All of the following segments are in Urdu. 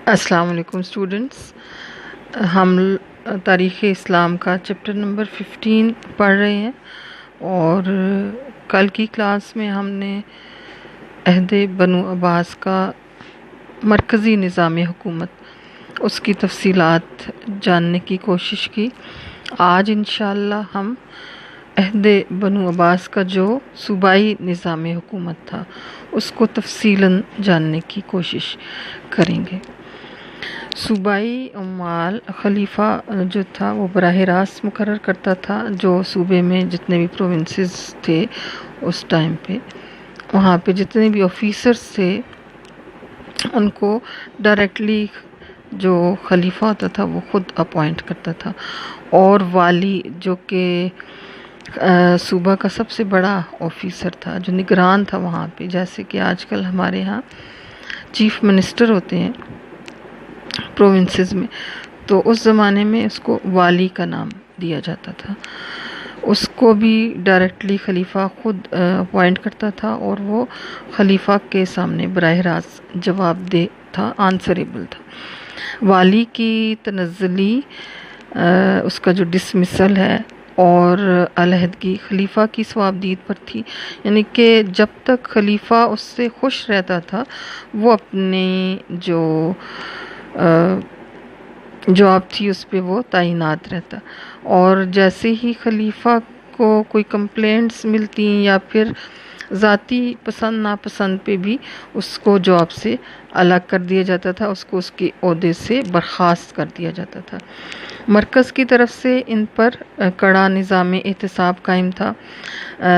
السلام علیکم اسٹوڈنٹس، ہم تاریخ اسلام کا چیپٹر نمبر 15 پڑھ رہے ہیں، اور کل کی کلاس میں ہم نے عہد بنو عباس کا مرکزی نظام حکومت، اس کی تفصیلات جاننے کی کوشش کی۔ آج انشاءاللہ ہم عہد بنو عباس کا جو صوبائی نظام حکومت تھا اس کو تفصیلاً جاننے کی کوشش کریں گے۔ صوبائی عمال خلیفہ جو تھا وہ براہ راست مقرر کرتا تھا، جو صوبے میں جتنے بھی پروونسز تھے اس ٹائم پہ، وہاں پہ جتنے بھی آفیسرز تھے ان کو ڈائریکٹلی جو خلیفہ ہوتا تھا وہ خود اپوائنٹ کرتا تھا، اور والی جو کہ صوبہ کا سب سے بڑا آفیسر تھا، جو نگران تھا وہاں پہ، جیسے کہ آج کل ہمارے ہاں چیف منسٹر ہوتے ہیں پروونسز میں، تو اس زمانے میں اس کو والی کا نام دیا جاتا تھا۔ اس کو بھی ڈائریکٹلی خلیفہ خود اپوائنٹ کرتا تھا، اور وہ خلیفہ کے سامنے براہ راست جواب دہ تھا، آنسریبل تھا۔ والی کی تنزلی، اس کا جو ڈسمسل ہے اور علیحدگی خلیفہ کی ثوابدید پر تھی، یعنی کہ جب تک خلیفہ اس سے خوش رہتا تھا وہ اپنی جو جاب تھی اس پہ وہ تعینات رہتا، اور جیسے ہی خلیفہ کو کوئی کمپلینٹس ملتی یا پھر ذاتی پسند ناپسند پہ بھی اس کو جاب سے الگ کر دیا جاتا تھا، اس کو اس کے عہدے سے برخاست کر دیا جاتا تھا۔ مرکز کی طرف سے ان پر کڑا نظام احتساب قائم تھا۔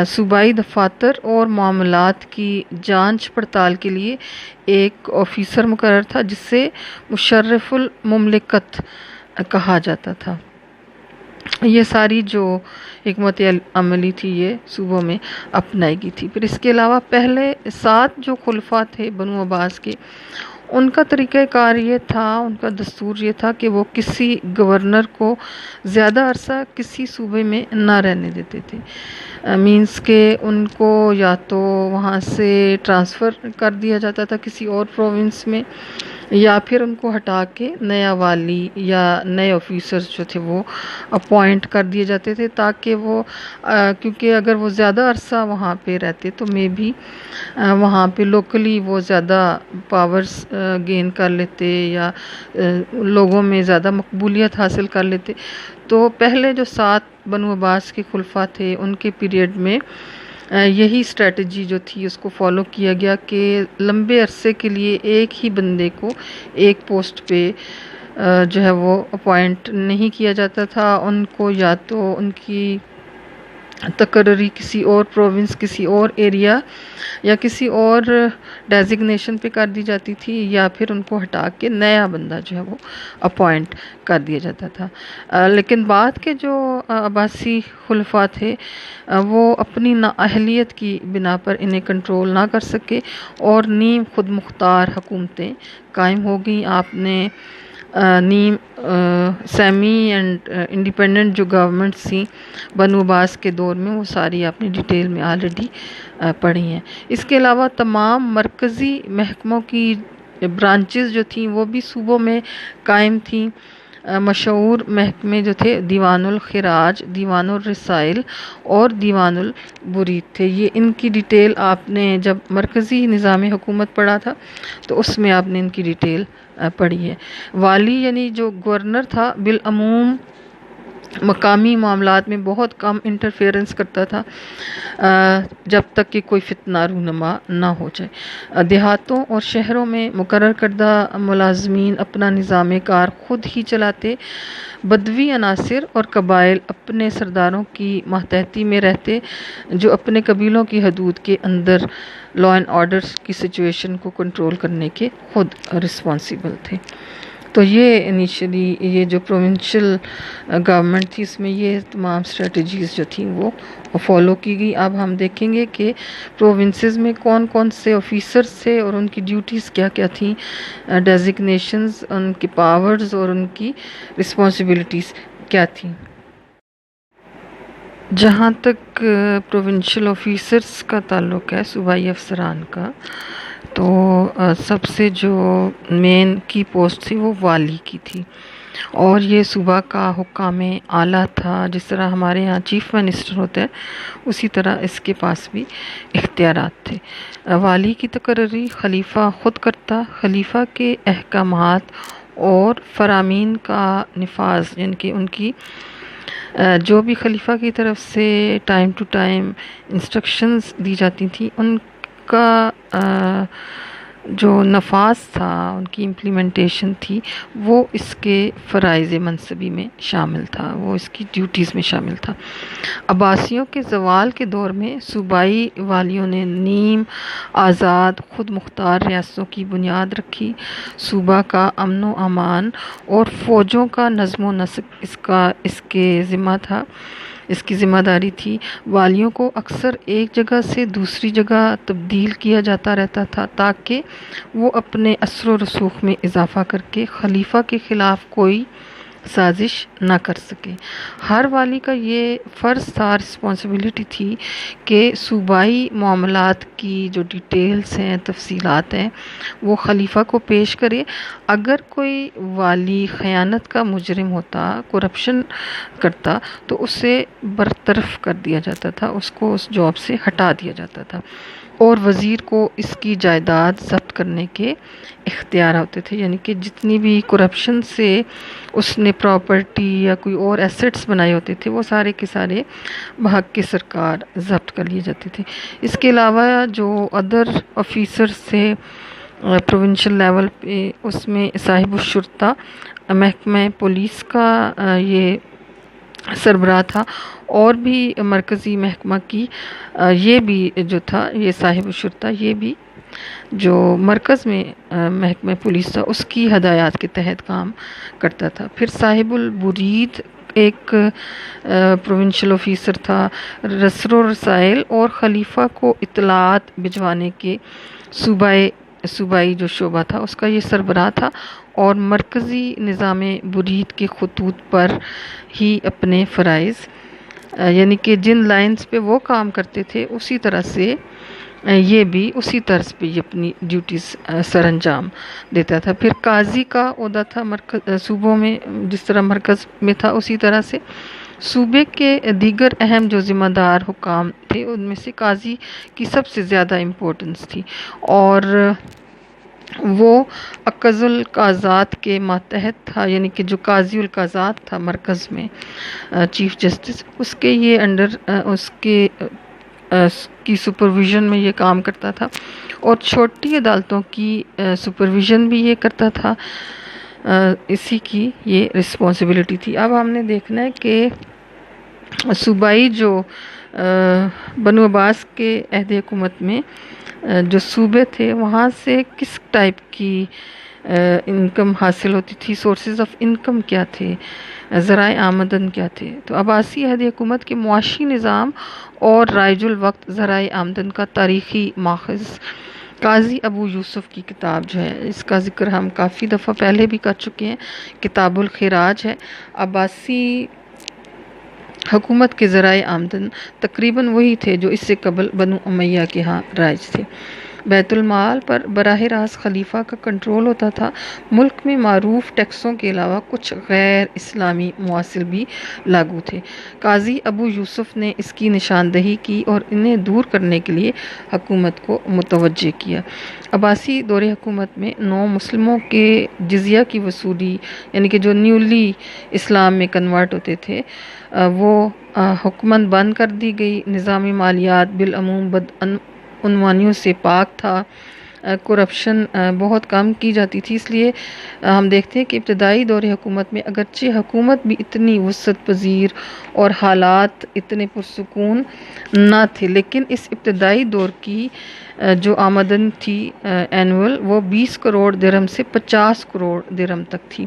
صوبائی دفاتر اور معاملات کی جانچ پڑتال کے لیے ایک آفیسر مقرر تھا جس سے مشرف المملکت کہا جاتا تھا۔ یہ ساری جو حکمت عملی تھی یہ صوبوں میں اپنائی گئی تھی۔ پھر اس کے علاوہ پہلے 7 جو خلفاء تھے بنو عباس کے، ان کا طریقہ کار یہ تھا، ان کا دستور یہ تھا کہ وہ کسی گورنر کو زیادہ عرصہ کسی صوبے میں نہ رہنے دیتے تھے، مینس کہ ان کو یا تو وہاں سے ٹرانسفر کر دیا جاتا تھا کسی اور پروونس میں، یا پھر ان کو ہٹا کے نیا والی یا نئے آفیسرز جو تھے وہ اپوائنٹ کر دیے جاتے تھے، تاکہ وہ کیونکہ اگر وہ زیادہ عرصہ وہاں پہ رہتے تو مے بی وہاں پہ لوکلی وہ زیادہ پاورز گین کر لیتے یا لوگوں میں زیادہ مقبولیت حاصل کر لیتے۔ تو پہلے جو 7 بنو عباس کے خلفاء تھے ان کے پیریڈ میں یہی اسٹریٹجی جو تھی اس کو فالو کیا گیا کہ لمبے عرصے کے لیے ایک ہی بندے کو ایک پوسٹ پہ جو ہے وہ اپوائنٹ نہیں کیا جاتا تھا، ان کو یا تو ان کی تقرری کسی اور پروونس، کسی اور ایریا یا کسی اور ڈیزگنیشن پہ کر دی جاتی تھی، یا پھر ان کو ہٹا کے نیا بندہ جو ہے وہ اپوائنٹ کر دیا جاتا تھا۔ لیکن بعد کے جو عباسی خلفاء تھے وہ اپنی نااہلیت کی بنا پر انہیں کنٹرول نہ کر سکے، اور نیم خود مختار حکومتیں قائم ہو گئیں۔ آپ نے نیم سیمی اینڈ انڈیپینڈنٹ جو گورنمنٹس تھیں بنو عباس کے دور میں، وہ ساری آپ نے ڈیٹیل میں آلریڈی پڑھی ہیں۔ اس کے علاوہ تمام مرکزی محکموں کی برانچز جو تھیں وہ بھی صوبوں میں قائم تھیں۔ مشہور محکمے جو تھے دیوان الخراج، دیوان الرسائل اور دیوان البرید تھے۔ یہ ان کی ڈیٹیل آپ نے جب مرکزی نظام حکومت پڑھا تھا تو اس میں آپ نے ان کی ڈیٹیل پڑھی ہے۔ والی یعنی جو گورنر تھا بالعموم مقامی معاملات میں بہت کم انٹرفیئرنس کرتا تھا جب تک کہ کوئی فتنہ رونما نہ ہو جائے۔ دیہاتوں اور شہروں میں مقرر کردہ ملازمین اپنا نظام کار خود ہی چلاتے، بدوی عناصر اور قبائل اپنے سرداروں کی ماتحتی میں رہتے، جو اپنے قبیلوں کی حدود کے اندر لا اینڈ آرڈر کی سچویشن کو کنٹرول کرنے کے خود رسپانسیبل تھے۔ تو یہ انیشلی یہ جو پروونشل گورنمنٹ تھی اس میں یہ تمام اسٹریٹجیز جو تھیں وہ فالو کی گئی۔ اب ہم دیکھیں گے کہ پروونسز میں کون کون سے آفیسرز تھے اور ان کی ڈیوٹیز کیا کیا تھیں، ڈیزگنیشنز، ان کی پاورز اور ان کی رسپانسبلٹیز کیا تھیں۔ جہاں تک پروونشل آفیسرز کا تعلق ہے، صوبائی افسران کا، تو سب سے جو مین کی پوسٹ تھی وہ والی کی تھی، اور یہ صوبہ کا حکام اعلیٰ تھا۔ جس طرح ہمارے یہاں چیف منسٹر ہوتا ہے، اسی طرح اس کے پاس بھی اختیارات تھے۔ والی کی تقرری خلیفہ خود کرتا، خلیفہ کے احکامات اور فرامین کا نفاذ، یعنی کہ ان کی جو بھی خلیفہ کی طرف سے ٹائم ٹو ٹائم انسٹرکشنز دی جاتی تھیں، ان کا جو نفاذ تھا، ان کی امپلیمنٹیشن تھی، وہ اس کے فرائض منصبی میں شامل تھا، وہ اس کی ڈیوٹیز میں شامل تھا۔ عباسیوں کے زوال کے دور میں صوبائی والیوں نے نیم آزاد خود مختار ریاستوں کی بنیاد رکھی۔ صوبہ کا امن و امان اور فوجوں کا نظم و نسق اس کے ذمہ تھا، اس کی ذمہ داری تھی۔ والیوں کو اکثر ایک جگہ سے دوسری جگہ تبدیل کیا جاتا رہتا تھا تاکہ وہ اپنے اثر و رسوخ میں اضافہ کر کے خلیفہ کے خلاف کوئی سازش نہ کر سکے۔ ہر والی کا یہ فرض تھا، رسپانسبلٹی تھی کہ صوبائی معاملات کی جو ڈیٹیلز ہیں، تفصیلات ہیں، وہ خلیفہ کو پیش کرے۔ اگر کوئی والی خیانت کا مجرم ہوتا، کرپشن کرتا، تو اسے برطرف کر دیا جاتا تھا، اس کو اس جاب سے ہٹا دیا جاتا تھا، اور وزیر کو اس کی جائیداد ضبط کرنے کے اختیار ہوتے تھے، یعنی کہ جتنی بھی کرپشن سے اس نے پراپرٹی یا کوئی اور ایسٹس بنائے ہوتے تھے، وہ سارے کے سارے بحق کی سرکار ضبط کر لیے جاتے تھے۔ اس کے علاوہ جو ادر آفیسرز تھے پروونشل لیول پہ، اس میں صاحب الشرطہ محکمہ پولیس کا یہ سربراہ تھا، اور بھی مرکزی محکمہ کی یہ بھی جو تھا، یہ صاحب الشرطہ، یہ بھی جو مرکز میں محکمہ پولیس تھا، اس کی ہدایات کے تحت کام کرتا تھا۔ پھر صاحب البرید ایک پروونشل آفیسر تھا، رسر و رسائل اور خلیفہ کو اطلاعات بھجوانے کے صوبائی جو شعبہ تھا، اس کا یہ سربراہ تھا، اور مرکزی نظام برید کے خطوط پر ہی اپنے فرائض، یعنی کہ جن لائنز پہ وہ کام کرتے تھے، اسی طرح سے یہ بھی اسی طرز پہ یہ اپنی ڈیوٹیز سر انجام دیتا تھا۔ پھر قاضی کا عہدہ تھا صوبوں میں، جس طرح مرکز میں تھا، اسی طرح سے صوبے کے دیگر اہم جو ذمہ دار حکام تھے، ان میں سے قاضی کی سب سے زیادہ امپورٹنس تھی، اور وہ اقض القاضات کے ماتحت تھا، یعنی کہ جو قاضی القاضات تھا مرکز میں چیف جسٹس، اس کے یہ انڈر اس کی سپرویژن میں یہ کام کرتا تھا، اور چھوٹی عدالتوں کی سپرویژن بھی یہ کرتا تھا، اسی کی یہ رسپانسبلٹی تھی۔ اب ہم نے دیکھنا ہے کہ صوبائی جو بنو عباس کے عہد حکومت میں جو صوبے تھے، وہاں سے کس ٹائپ کی انکم حاصل ہوتی تھی، سورسز آف انکم کیا تھے، ذرائع آمدن کیا تھے۔ تو عباسی عہد حکومت کے معاشی نظام اور رائج الوقت ذرائع آمدن کا تاریخی ماخذ قاضی ابو یوسف کی کتاب جو ہے، اس کا ذکر ہم کافی دفعہ پہلے بھی کر چکے ہیں، کتاب الخراج ہے۔ عباسی حکومت کے ذرائع آمدن تقریباً وہی تھے جو اس سے قبل بنو امیہ کے ہاں رائج تھے۔ بیت المال پر براہ راست خلیفہ کا کنٹرول ہوتا تھا۔ ملک میں معروف ٹیکسوں کے علاوہ کچھ غیر اسلامی مواصل بھی لاگو تھے۔ قاضی ابو یوسف نے اس کی نشاندہی کی اور انہیں دور کرنے کے لیے حکومت کو متوجہ کیا۔ عباسی دور حکومت میں نو مسلموں کے جزیہ کی وصولی، یعنی کہ جو نیولی اسلام میں کنورٹ ہوتے تھے، وہ حکماً بند کر دی گئی۔ نظام مالیات بالعموم بدعنوانیوں سے پاک تھا، کرپشن بہت کم کی جاتی تھی۔ اس لیے ہم دیکھتے ہیں کہ ابتدائی دور حکومت میں اگرچہ حکومت بھی اتنی وسعت پذیر اور حالات اتنے پرسکون نہ تھے، لیکن اس ابتدائی دور کی جو آمدن تھی اینول، وہ 20 کروڑ درہم سے 50 کروڑ درہم تک تھی۔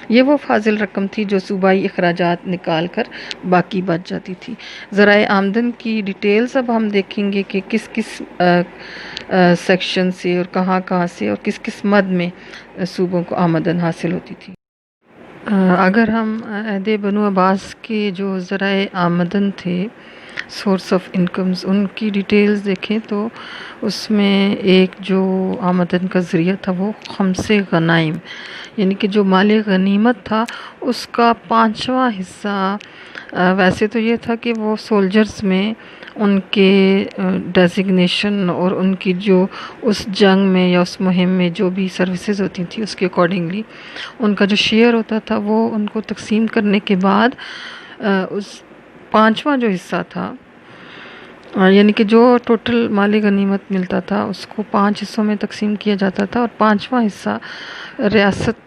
یہ وہ فاضل رقم تھی جو صوبائی اخراجات نکال کر باقی بچ جاتی تھی۔ ذرائع آمدن کی ڈیٹیلز اب ہم دیکھیں گے کہ کس کس سیکشن سے اور کہاں کہاں سے اور کس کس مد میں صوبوں کو آمدن حاصل ہوتی تھی۔ اگر ہم عہد بنو عباس کے جو ذرائع آمدن تھے، سورس آف انکمز، ان کی ڈیٹیلز دیکھیں تو اس میں ایک جو آمدن کا ذریعہ تھا وہ خمس غنائم، یعنی کہ جو مال غنیمت تھا اس کا 5واں حصہ، ویسے تو یہ تھا کہ وہ سولجرز میں ان کے ڈیزگنیشن اور ان کی جو اس جنگ میں یا اس مہم میں جو بھی سروسز ہوتی تھیں اس کے اکارڈنگلی ان کا جو شیئر ہوتا تھا وہ ان کو تقسیم کرنے کے بعد اس 5واں جو حصہ تھا، یعنی کہ جو ٹوٹل مال غنیمت ملتا تھا اس کو 5 حصوں میں تقسیم کیا جاتا تھا، اور 5واں حصہ ریاست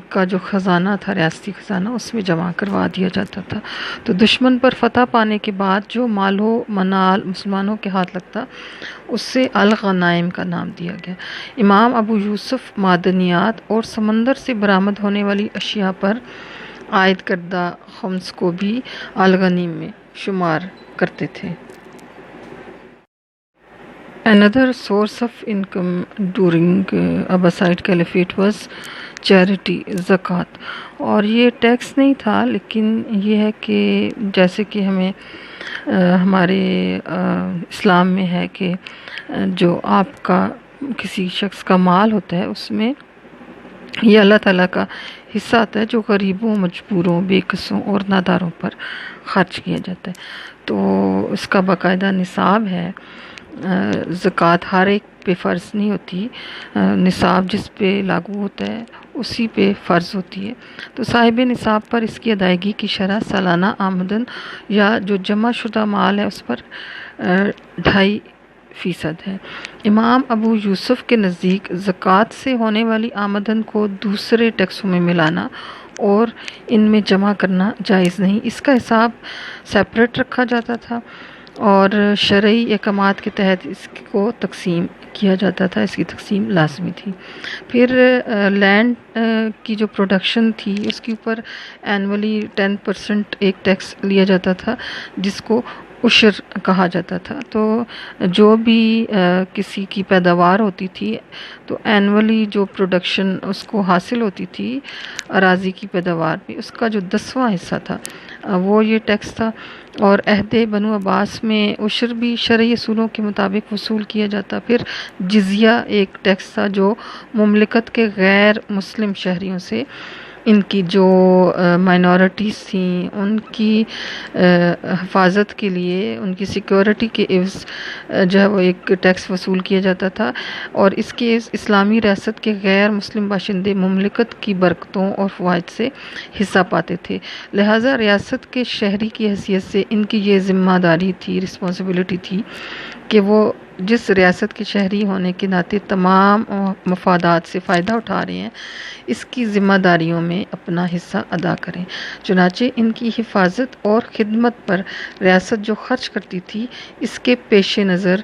کا جو خزانہ تھا، ریاستی خزانہ، اس میں جمع کروا دیا جاتا تھا۔ تو دشمن پر فتح پانے کے بعد جو مال و منال مسلمانوں کے ہاتھ لگتا اس سے الغنائم کا نام دیا گیا۔ امام ابو یوسف معدنیات اور سمندر سے برآمد ہونے والی اشیاء پر عائد کردہ خمس کو بھی الغنیم میں شمار کرتے تھے۔ Another source of income during Abbasid Caliphate was charity, زکوٰۃ، اور یہ ٹیکس نہیں تھا، لیکن یہ ہے کہ جیسے کہ ہمیں ہمارے اسلام میں ہے کہ جو آپ کا کسی شخص کا مال ہوتا ہے اس میں یہ اللہ تعالیٰ کا حصہ آتا ہے جو غریبوں، مجبوروں، بے کسوں اور ناداروں پر خرچ کیا جاتا ہے۔ تو اس کا باقاعدہ نصاب ہے۔ زکوٰۃ ہر ایک پہ فرض نہیں ہوتی، نصاب جس پہ لاگو ہوتا ہے اسی پہ فرض ہوتی ہے۔ تو صاحب نصاب پر اس کی ادائیگی کی شرح سالانہ آمدن یا جو جمع شدہ مال ہے اس پر 2.5% ہے۔ امام ابو یوسف کے نزدیک زکوٰۃ سے ہونے والی آمدن کو دوسرے ٹیکسوں میں ملانا اور ان میں جمع کرنا جائز نہیں، اس کا حساب سیپریٹ رکھا جاتا تھا اور شرعی احکامات کے تحت اس کو تقسیم کیا جاتا تھا، اس کی تقسیم لازمی تھی۔ پھر لینڈ کی جو پروڈکشن تھی اس کے اوپر اینولی 10% ایک ٹیکس لیا جاتا تھا جس کو عشر کہا جاتا تھا۔ تو جو بھی کسی کی پیداوار ہوتی تھی تو اینولی جو پروڈکشن اس کو حاصل ہوتی تھی اراضی کی پیداوار میں، اس کا جو 10واں حصہ تھا وہ یہ ٹیکس تھا۔ اور عہد بنو عباس میں عشر بھی شرعی اصولوں کے مطابق وصول کیا جاتا۔ پھر جزیہ ایک ٹیکس تھا جو مملکت کے غیر مسلم شہریوں سے ان کی جو مائنورٹیز تھیں ان کی حفاظت کے لیے، ان کی سیکیورٹی کے عوض جو ہے وہ ایک ٹیکس وصول کیا جاتا تھا، اور اس کے اسلامی ریاست کے غیر مسلم باشندے مملکت کی برکتوں اور فوائد سے حصہ پاتے تھے۔ لہٰذا ریاست کے شہری کی حیثیت سے ان کی یہ ذمہ داری تھی، رسپانسبلٹی تھی کہ وہ جس ریاست کے شہری ہونے کے ناطے تمام مفادات سے فائدہ اٹھا رہے ہیں اس کی ذمہ داریوں میں اپنا حصہ ادا کریں۔ چنانچہ ان کی حفاظت اور خدمت پر ریاست جو خرچ کرتی تھی اس کے پیش نظر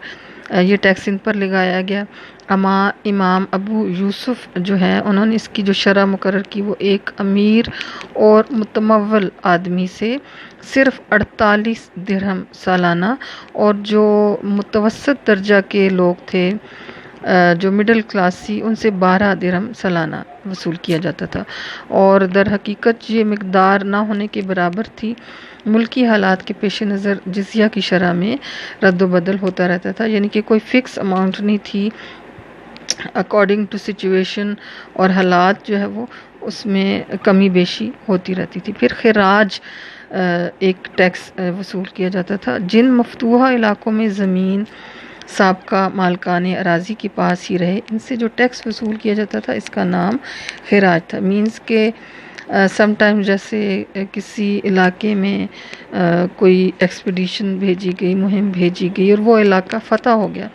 یہ ٹیکس ان پر لگایا گیا۔ امام ابو یوسف جو ہیں انہوں نے اس کی جو شرح مقرر کی وہ ایک امیر اور متمول آدمی سے صرف 48 درہم سالانہ، اور جو متوسط درجہ کے لوگ تھے جو مڈل کلاس تھی ان سے 12 درہم سالانہ وصول کیا جاتا تھا، اور در حقیقت یہ مقدار نہ ہونے کے برابر تھی۔ ملکی حالات کے پیش نظر جزیہ کی شرح میں رد و بدل ہوتا رہتا تھا، یعنی کہ کوئی فکس اماؤنٹ نہیں تھی، اکارڈنگ ٹو سچویشن اور حالات جو ہے وہ اس میں کمی بیشی ہوتی رہتی تھی۔ پھر خراج ایک ٹیکس وصول کیا جاتا تھا۔ جن مفتوحہ علاقوں میں زمین سابقہ مالکان اراضی کے پاس ہی رہے ان سے جو ٹیکس وصول کیا جاتا تھا اس کا نام خراج تھا۔ مینز کہ سم ٹائم جیسے کسی علاقے میں کوئی ایکسپیڈیشن بھیجی گئی، مہم بھیجی گئی اور وہ علاقہ فتح ہو گیا،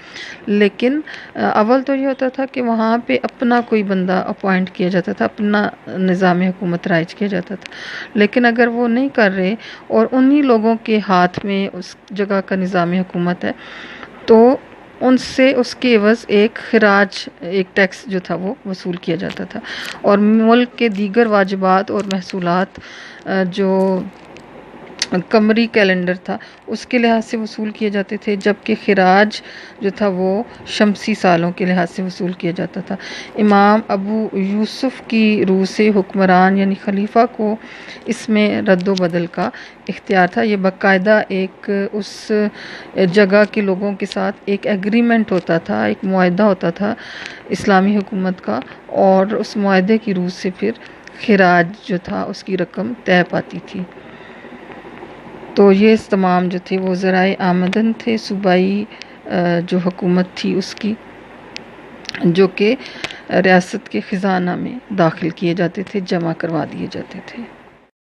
لیکن اول تو یہ ہوتا تھا کہ وہاں پہ اپنا کوئی بندہ اپوائنٹ کیا جاتا تھا، اپنا نظام حکومت رائج کیا جاتا تھا، لیکن اگر وہ نہیں کر رہے اور انہی لوگوں کے ہاتھ میں اس جگہ کا نظام حکومت ہے تو ان سے اس کے عوض ایک خراج ایک ٹیکس جو تھا وہ وصول کیا جاتا تھا، اور ملک کے دیگر واجبات اور محصولات جو قمری کیلنڈر تھا اس کے لحاظ سے وصول کیے جاتے تھے، جبکہ خراج جو تھا وہ شمسی سالوں کے لحاظ سے وصول کیا جاتا تھا۔ امام ابو یوسف کی روح سے حکمران یعنی خلیفہ کو اس میں رد و بدل کا اختیار تھا۔ یہ باقاعدہ ایک اس جگہ کے لوگوں کے ساتھ ایک ایگریمنٹ ہوتا تھا، ایک معاہدہ ہوتا تھا اسلامی حکومت کا، اور اس معاہدے کی روح سے پھر خراج جو تھا اس کی رقم طے پاتی تھی۔ تو یہ تمام جو تھے وہ ذرائع آمدن تھے صوبائی جو حکومت تھی اس کی، جو کہ ریاست کے خزانہ میں داخل کیے جاتے تھے، جمع کروا دیے جاتے تھے۔